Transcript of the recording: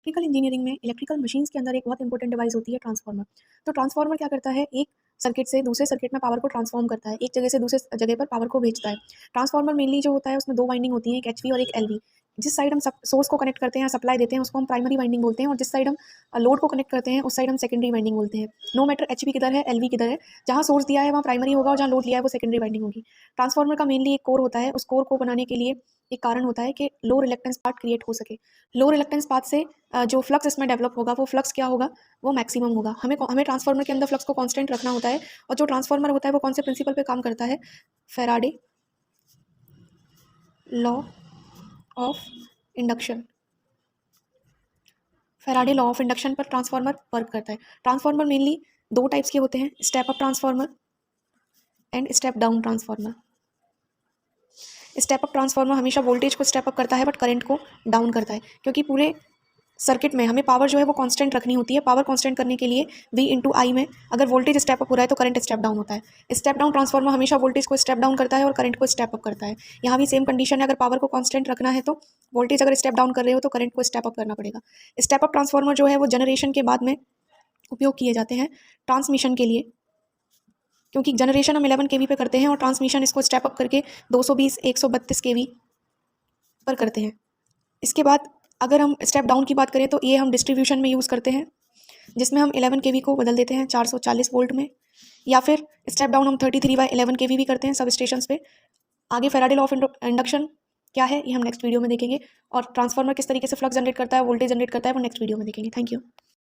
Electrical engineering में electrical machines के अंदर एक बहुत इंपॉर्टेंट डिवाइस होती है ट्रांसफार्मर। तो ट्रांसफार्मर क्या करता है, एक सर्किट से दूसरे सर्किट में पावर को ट्रांसफॉर्म करता है, एक जगह से दूसरे जगह पर पावर को भेजता है। ट्रांसफार्मर मेनली जो होता है उसमें दो वाइंडिंग होती है, एक एचवी और एक एलवी। जिस साइड हम सोर्स को कनेक्ट करते हैं, सप्लाई देते हैं, उसको हम प्राइमरी वाइंडिंग बोलते हैं, और जिस साइड हम लोड को कनेक्ट करते हैं उस साइड हम सेकेंडरी वाइंडिंग बोलते हैं। नो मैटर एचवी किधर है, एलवी किधर है, जहाँ सोर्स दिया है वहाँ प्राइमरी होगा और जहाँ लोड लिया है वो सेकेंडरी वाइंडिंग होगी। ट्रांसफार्मर का मेनली एक कोर होता है, उस कोर को बनाने के लिए एक कारण होता है कि लो रिलेक्टेंस पाथ क्रिएट हो सके। लो रिलेक्टेंस पाथ से जो फ्लक्स इसमें डेवलप होगा वो फ्लक्स क्या होगा, वो मैक्सिमम होगा। हमें ट्रांसफार्मर के अंदर फ्लक्स को कांस्टेंट रखना होता है। और जो ट्रांसफार्मर होता है वो कौन से प्रिंसिपल पे काम करता है, Faraday law of induction. Faraday law of induction पर ट्रांसफार्मर वर्क करता है। ट्रांसफार्मर मेनली दो टाइप्स के होते हैं, step up transformer and step down transformer. Step up transformer हमेशा वोल्टेज को स्टेप अप करता है बट करंट को डाउन करता है, क्योंकि पूरे सर्किट में हमें पावर जो है वो कांस्टेंट रखनी होती है। पावर कांस्टेंट करने के लिए V इंटू आई में अगर वोल्टेज स्टेप अप हो रहा है तो करंट स्टेप डाउन होता है। स्टेप डाउन ट्रांसफार्मर हमेशा वोल्टेज को स्टेप डाउन करता है और करंट को स्टेप अप करता है। यहाँ भी सेम कंडीशन है, अगर पावर को कांस्टेंट रखना है तो वोल्टेज अगर स्टेप डाउन कर रहे हो तो करंट को स्टेप अप करना पड़ेगा। स्टेप अप ट्रांसफार्मर जो है वो जनरेशन के बाद में उपयोग किए जाते हैं ट्रांसमिशन के लिए, क्योंकि जनरेशन हम 11 kV पे करते हैं और ट्रांसमिशन इसको स्टेप अप करके 220 132 kV पर करते हैं। इसके बाद अगर हम स्टेप डाउन की बात करें तो ये हम डिस्ट्रीब्यूशन में यूज़ करते हैं, जिसमें हम 11 kV को बदल देते हैं 440 वोल्ट में, या फिर स्टेप डाउन हम 33/11 kV भी करते हैं सब स्टेशंस पे। आगे फैराडे लॉ ऑफ इंडक्शन क्या है ये हम नेक्स्ट वीडियो में देखेंगे, और ट्रांसफार्मर किस तरीके से फ्लक्स जनरेट करता है, वोल्टेज जनरेट करता है, वो नेक्स्ट वीडियो में देखेंगे। Thank you.